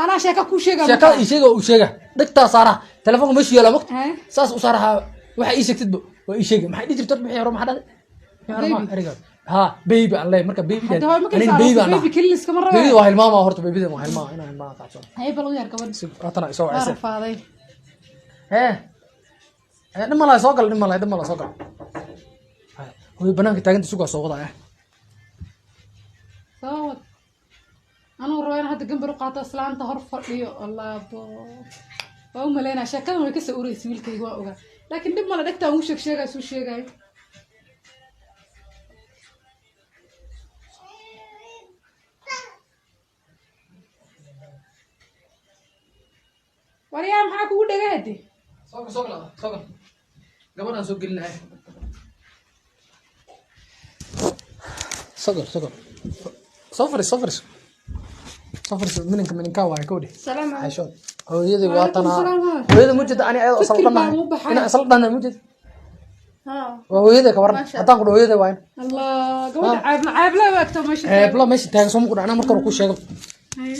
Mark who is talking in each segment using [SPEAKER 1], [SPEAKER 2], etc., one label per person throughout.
[SPEAKER 1] أنا شاكا كل شيء
[SPEAKER 2] شاكا يشيغا وشيغا دكتا صارا تلفون مش يلا وقت ساس وصارها waxa ii sheegtid waa ii sheegay maxay dhigi jirtay bixi roma xadad ha baby allah marka baby
[SPEAKER 1] baby killis kama rabo
[SPEAKER 2] baby waa hilmaama horta baby waa hilmaama inaan hilmaama qaadso
[SPEAKER 1] hay bal yar gabadh
[SPEAKER 2] atana soo wacay
[SPEAKER 1] faaday
[SPEAKER 2] dhima la soo gal dhima la soo gal way banaanka taaganta suuqa soo wadaa
[SPEAKER 1] soo wad أنا وروينا هذا جنب رقعة أصلاً تهرب فرقي الله أو ملينا شكلنا ما يكسر أوري سويل كي جوا لكن دم ما لدكتا وشك شيء سو شيء جاي وريا معك وده جاهدي
[SPEAKER 2] سوق قبلنا سوق لنا صفر منك واي كودي
[SPEAKER 1] سلام
[SPEAKER 2] عايشون هو يدي واطنا هو يدي موجود أنا أصلا موجود وهو يدي كبرنا أتاخد هو يدي وين
[SPEAKER 1] الله قول عيب لا وقت ماشي
[SPEAKER 2] عيب لا ماشي تاج سومك أنا مركب كل شيء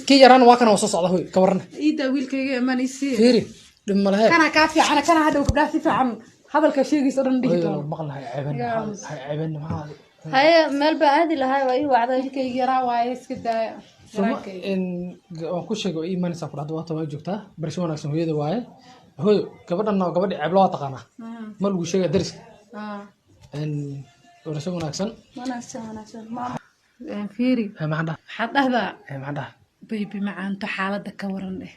[SPEAKER 2] كي يران واكنا وصص على هو كبرنا
[SPEAKER 1] إيدا ويل كي ما نسي
[SPEAKER 2] فيري لما لها
[SPEAKER 1] كان كافي أنا كان هذا وكبدأ في عن هذا الكشيء يصير
[SPEAKER 2] ديجيتال بقول هاي عيبنا معاه
[SPEAKER 3] هاي مال بعادي لهاي وأي وعدا
[SPEAKER 1] كي يرى وايس كده
[SPEAKER 2] إن كل شيء قوي ما نسافر هذا وقت ما جوكته برشلونة سمو يده واي هو كبرنا وكبر عبلات قانا ما لو شيء درس إن برشلونة أحسن
[SPEAKER 3] ما
[SPEAKER 1] فيري
[SPEAKER 2] ما عنده
[SPEAKER 1] حتى هذا
[SPEAKER 2] ما عنده
[SPEAKER 1] بيبي مع أنت حالة كورن له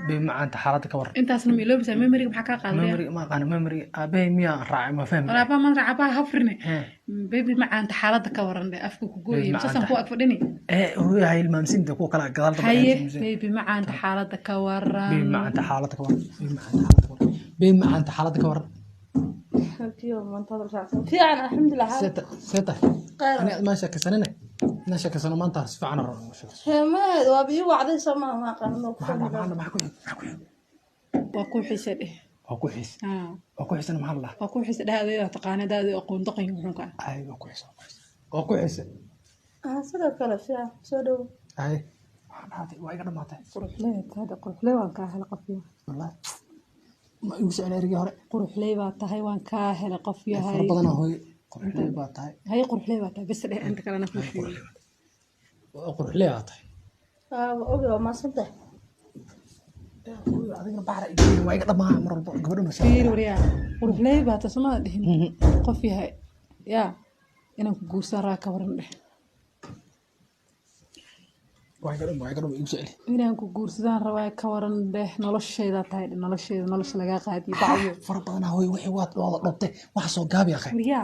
[SPEAKER 2] بما أنت حالة كورن
[SPEAKER 1] أنت أصلا ميلو بس ميمري بحكا قال
[SPEAKER 2] ميمري ما قانا ميمري أبي ميا راعي ما فهم
[SPEAKER 1] أنا ما رعبها هفرني بيبي مع أنت حالة كورن له أفكك وقولي بس أصلا هو أكفدني
[SPEAKER 2] هو هاي المامسين ده كو كلا قدال
[SPEAKER 1] هاي بيبي مع أنت حالة كورن
[SPEAKER 2] بما أنت حالة كورن بما أنت حالة كورن
[SPEAKER 3] في أنا الحمد لله
[SPEAKER 2] سيتا أنا ما شك سنة أنا شك سنة ما أنت فعنا رأي
[SPEAKER 3] ما وابي وعدي سما ما قالوا
[SPEAKER 2] ما
[SPEAKER 1] وأكون حسد
[SPEAKER 2] أكو حس أنا محله
[SPEAKER 1] وأكون حسد هذا تقانى هذا أكون دقيق وحنك
[SPEAKER 2] أي أكو حس
[SPEAKER 3] صدق كلا فيها صدق
[SPEAKER 2] أي هذا وايد ما تعرف
[SPEAKER 1] قروح ليه هذا قروح ليه وان كاهل قفيه
[SPEAKER 2] والله ما يوسع على رجال
[SPEAKER 1] قروح ليه باتهاي وان كاهل قفيه هاي
[SPEAKER 2] فربنا هو قروح ليه باتهاي
[SPEAKER 1] هاي قروح ليه باتهاي بس ده أنت كلامك مفهوم
[SPEAKER 2] قروح ليه باتهاي
[SPEAKER 3] أوكي ما صدق
[SPEAKER 2] adiga baara idin way dhamaha mar walba gabadhu ma
[SPEAKER 1] fiir wariya qurux leey baa tasma dhihin qof yahay ya inaan ku guursan raa ka waran dheh
[SPEAKER 2] way gadhum igu soo
[SPEAKER 1] inaan ku guursadaan rabaa ka waran dheh noloshayda tahay nolosha laga qaadiyo bacyo
[SPEAKER 2] fara badan hooy wixii waad wada dhabtay wax soo gaabi akhay
[SPEAKER 1] wariya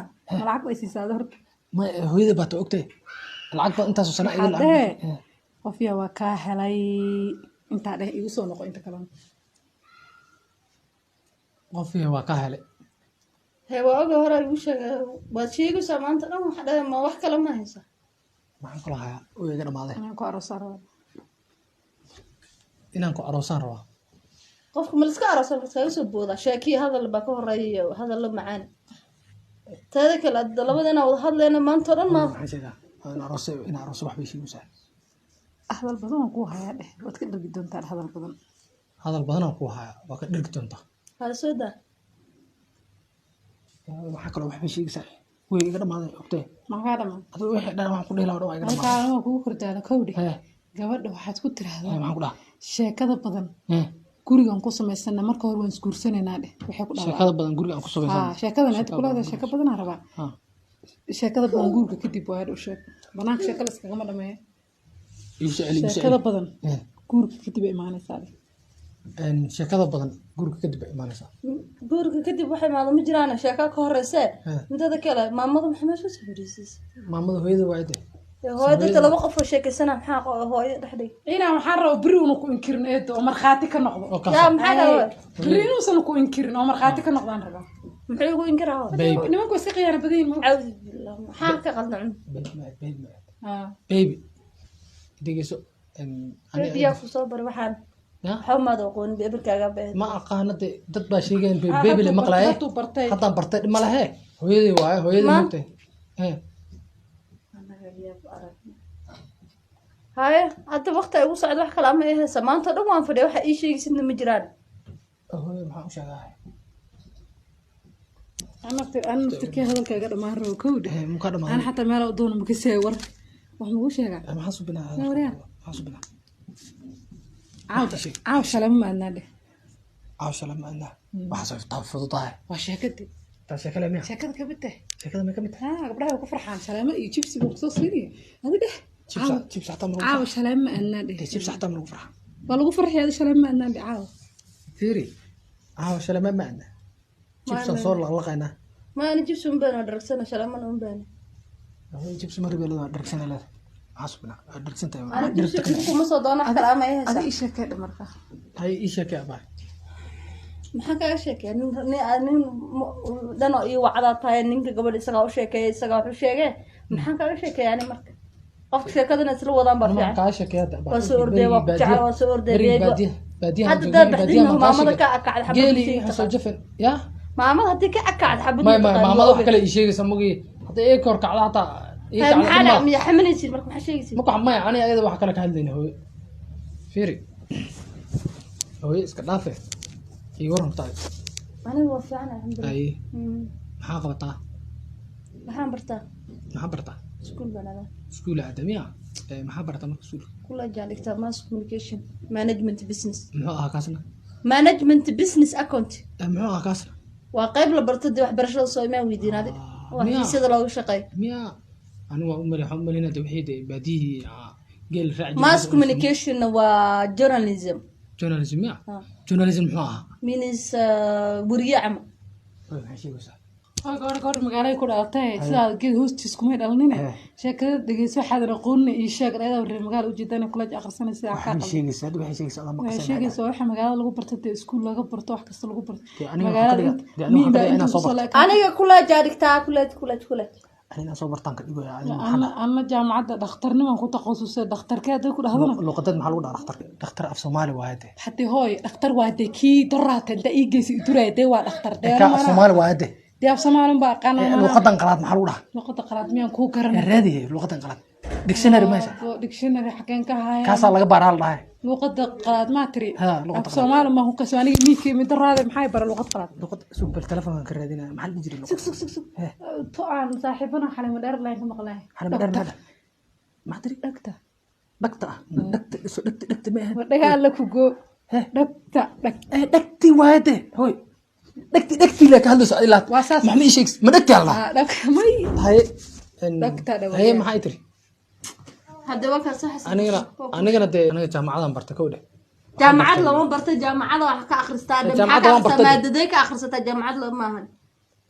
[SPEAKER 1] lacag way siisaa horta
[SPEAKER 2] ma hooyada baad ogtay lacag baad intaas sano iga
[SPEAKER 1] lacag qof yaa waa ka helay inta dheh igu soo noqo inta kale
[SPEAKER 2] qofii waa ka helay
[SPEAKER 3] هي وأوجه هرا يوشة بتشيجو سامانت أنا حدا ما وح كلام ما هيسا
[SPEAKER 2] maxaan kula hayaa oo iga dhamaaday
[SPEAKER 1] inaan ku aroosaan rabaa
[SPEAKER 3] قف ملسك أرسل بتسوي بوضع شاكي هذا اللي بكون رأي وهذا اللي معانا تذاك لبدنا وهذا لنا ما أنت ما
[SPEAKER 2] maxaan sheegaa in aroos wax bay sheegaysaa
[SPEAKER 1] hadal badan oo ku hayaa dheh waad ka dhigi doontaa
[SPEAKER 2] hadal badan oo ku hayaa waa ka dhigi doontaa
[SPEAKER 3] هذا سودا
[SPEAKER 2] waxa kale wax bay sheegaysaa way iga dhamaaday ogtay
[SPEAKER 1] maxaa dhamaa
[SPEAKER 2] adoo wixii dhan waxaan ku dhiilaa dhan waa iga dhamaaday
[SPEAKER 1] halkaan kugu kortaada kowdhi gabadha waxaad ku tiraahdaa
[SPEAKER 2] maxaan ku dhahaa
[SPEAKER 1] sheekada badan gurigan ku samaysana marka hore waan isguursanaynaa dheh waxay ku dhahaa
[SPEAKER 2] sheekada badan gurigan ku samaysana
[SPEAKER 1] sheekadan aad ku leedahay sheeko badan aan rabaa sheekada badan guriga kadib waa u sheeg banaanka sheekada iskaga ma dhameeyo sheekada badan guriga kadib ay imaanaysaa
[SPEAKER 2] sheekada badan guriga kadib ay imaanaysaa
[SPEAKER 3] guriga kadib waxay maadamo jiraan sheeka ka horeysay midada kale maamadu maxay meesha soo fadhiisay
[SPEAKER 2] maamada hooyada waa idin
[SPEAKER 3] hooyada laba qof oo sheekaysana maxaa hooyada dhaxday
[SPEAKER 1] inaan waxaan rabaa biri uu ku inkirin eedo oo marxaati ka noqdo
[SPEAKER 3] yaa maxaa dhawa
[SPEAKER 1] biri inuusan ku inkirin oo marxaati ka noqdaan rabaa
[SPEAKER 3] maxay ugu inkiraa
[SPEAKER 1] nimanku iska qiyaano badan yihiin
[SPEAKER 3] cawdi billah maxaa ka qaldan
[SPEAKER 2] baby dhegeyso
[SPEAKER 3] aniga ku soo bar waxaan حمد وقون بيبركاga baa
[SPEAKER 2] ma aqaanade dad baa sheegeen baby le maqlay hadda bartay ma lahe hooyadii waay hooyadii mutay
[SPEAKER 3] هاي هذا وقت أقول صعد واحد كلام إيه سمان تدوم عن فدي واحد إيش يجي سن مجران
[SPEAKER 2] هو maxaa u sheegaa
[SPEAKER 1] أنا أفتكر هذا الكلام مرة وكود
[SPEAKER 2] muka dhamaan
[SPEAKER 1] أنا حتى ما لو دون مكسر وحوش يا جماعة
[SPEAKER 2] maxaa subinaa
[SPEAKER 1] لا وريان
[SPEAKER 2] maxaa subinaa
[SPEAKER 1] عاو سلام ما أنا ده
[SPEAKER 2] caawsha lama anaa waxaa soo fududahay
[SPEAKER 1] وشاكدي
[SPEAKER 2] taa sheekale miya
[SPEAKER 1] شاكد كبته
[SPEAKER 2] sheekada ma ka mid tahay
[SPEAKER 1] ها قبلها وكفر حال سلامة يجيبسي بقصص فيني هذا ده
[SPEAKER 2] jibs xataa ma
[SPEAKER 1] عاو سلام ما أنا ده
[SPEAKER 2] jibs xataa ma lagu farxa
[SPEAKER 1] والله قفر هذا سلام ما أنا ده عاو
[SPEAKER 2] fiiri caawsha lama ma anaa jibsan soo laqlaqaynaa
[SPEAKER 3] ما أنا جيب سون بنا درسنا سلام أنا بنا
[SPEAKER 2] jibs ma ribeelada dhargsana leedahay maxaa subinaa dhargsanta
[SPEAKER 3] أنا جيب سون مصدقنا كلام إيه
[SPEAKER 1] هذا إيش كده مرة
[SPEAKER 2] hay ii sheekay abaa
[SPEAKER 3] maxaa kaga sheekay nin dhano iyo wacda tahay ninka gabadh isaga u sheekay isaga wuxuu sheegay maxaa kaga sheekay yani marka qofka sheekadana isla wadaan bar fiican
[SPEAKER 2] kaa sheekayada
[SPEAKER 3] waa soo orday waa ku jecel waa soo orday
[SPEAKER 2] baadiyaha
[SPEAKER 3] hadda dad dhaxdina maamada ka akacad xabad
[SPEAKER 2] geeli soo jafan ya
[SPEAKER 3] maamada hadii ka akacad xabad
[SPEAKER 2] maamada wax kale ii sheegaysa magi hadda ee kor kacda hataa
[SPEAKER 3] maxaa miya xamalaysid marka maxaa sheegaysid
[SPEAKER 2] ma ku maya ani ayada wax kale ka hadlayna hooyo fiiri hooyo iska dhaafe ii waran tahay
[SPEAKER 3] aniga waa fiican alxamdulilah
[SPEAKER 2] ay maxaa qabataa
[SPEAKER 3] maxaan bartaa
[SPEAKER 2] maxaa bartaa
[SPEAKER 3] iskuul baan adaa
[SPEAKER 2] iskuul aadamiya maxaa bartaa marka iskuul
[SPEAKER 3] kula jaan dhigtaa mass communication management business
[SPEAKER 2] muxuu ahaa kaasna
[SPEAKER 3] management business account
[SPEAKER 2] muxuu ahaa kaasna
[SPEAKER 3] waa qayb la barto dib waxbarashada soo imaan weydiinaaday waa sida looga shaqeeyo
[SPEAKER 2] miya anigu waa waxaan u maleynayaa wixii baadiyihii geel raaci
[SPEAKER 3] mass communication waa journalism
[SPEAKER 2] journalism ya journalism muxuu ahaa
[SPEAKER 3] means wariye cama
[SPEAKER 2] maxay sheegaysaa
[SPEAKER 1] gabadh magaalada ku dhalatay sidaa geed hoostiis kumay dhalanina sheekada dhegeyso waxaadan aqoonina ii sheeg ayada reer magaala ujeedana kula aqrisanaysa aan ka
[SPEAKER 2] waxay sheegaysaa waxay sheegaysaa ama
[SPEAKER 1] waxay sheegaysaa waxa magaalada lagu barto dee iskuul laga barto wax kasta lagu barto
[SPEAKER 3] aniga kula jaadhigtaa kula
[SPEAKER 2] أنا صوبر تانك يقول
[SPEAKER 1] أنا جامعة دكتورني ما كنت تخصص دكتور كده كده هذا
[SPEAKER 2] لقطات محل ولا دكتور في صومالي واحد
[SPEAKER 1] حتى هاي دكتور واحد كي درات ده يجلس يدور ده ودكتور ده
[SPEAKER 2] كا في صومالي واحد
[SPEAKER 1] ده في صومالي بقى أنا
[SPEAKER 2] لقطة انقلاب محل ولا
[SPEAKER 1] لقطة انقلاب مين كو كرنا
[SPEAKER 2] الرادي لقطة انقلاب ديكشنري ماشي
[SPEAKER 1] ديكشنري حكين كهاي
[SPEAKER 2] كاسة لقى بارال ده
[SPEAKER 1] لقطة انقلاب ما تري
[SPEAKER 2] لقطة
[SPEAKER 1] صومالي ما هو كسواني ميكي من درات محاي برا لقطة انقلاب
[SPEAKER 2] لقطة سوبر تلفون كردينا محل بيجري لقطة
[SPEAKER 1] سك طبعا صاحبنا حلم مدار لا يهم قلاه
[SPEAKER 2] حلم مدار ماذا ما أدري دكتة ما
[SPEAKER 1] ودقال لك وجو
[SPEAKER 2] دكتي واحدة هوي دكتي لك هذا سؤالات ما حمي شيكس ما دكتي الله
[SPEAKER 1] ماي
[SPEAKER 2] هاي
[SPEAKER 1] دكتة
[SPEAKER 2] هي ما هيتري
[SPEAKER 3] هذا وقت صح
[SPEAKER 2] أنا جامعة برتكودة
[SPEAKER 3] جامعة لما برت جامعة وح كأخرستان مادة كأخرستان جامعة لما هن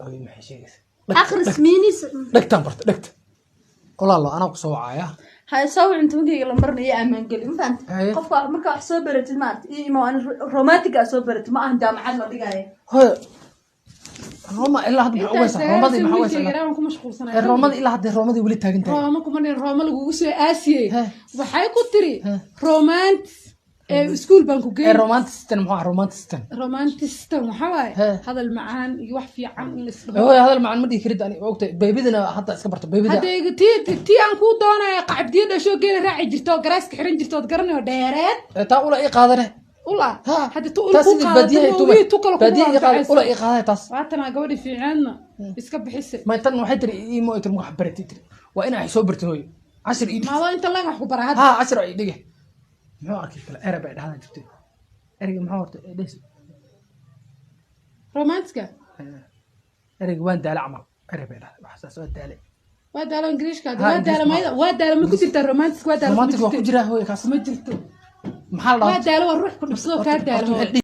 [SPEAKER 2] أي ما شيكس
[SPEAKER 3] أخرس مينيس
[SPEAKER 2] دكتة برت والله أنا قصوا عايا
[SPEAKER 3] هاي سوي أنت ممكن لما مرنا يا أمان قلي ما فهمت قف مركا حساب برت مارت إيه ما أنا رومانتيك حساب برت ما أنا جامعة ما دقايق
[SPEAKER 2] هاي روما إلا هاد محوسة رومادي محوسة الرومادي إلا هاد الرومادي ولي تاجنتها
[SPEAKER 1] روما كمان الروما لجوسي آسيا وحي كتري رومانت سكول بانكو جيم
[SPEAKER 2] الرومانتستن محوا
[SPEAKER 1] رومانتستن محواي هذا المعان يوح في عن
[SPEAKER 2] هو هذا المعان مدي كريد أنا وقت بيبيدنا حتى اسكبرت بيبيدا
[SPEAKER 1] هذا تي أنكو دونا قاعد ديدا شو جيل راعي جرتو جراس كحرين جرتو تقرني وديرات
[SPEAKER 2] تقول إيه قادرة
[SPEAKER 1] والله هذا تقول
[SPEAKER 2] بديه قال إيه قادرة تاس
[SPEAKER 1] واتنا قولي في عنا يسكب حس
[SPEAKER 2] ما يتنو حتري إيه ما يترمو حبرتي تري وأنا حسوبرت هوي 10 إيد
[SPEAKER 1] ما هو أنت الله محكو برا هذا
[SPEAKER 2] 10 إيد دقيقة محور أكيد كلا أربع هذا جبته أرجع محور ليش
[SPEAKER 1] رومانسكا
[SPEAKER 2] أرجع وين دال عمل أربع هذا وحساس وين دال
[SPEAKER 1] وين دال إنجليش كذا وين دال ما كنت أنت رومانسك وين دال
[SPEAKER 2] رومانسك وكجرا هو كاس
[SPEAKER 1] ما جرتو
[SPEAKER 2] محل
[SPEAKER 1] وين دال وروح كل بسلوك هذا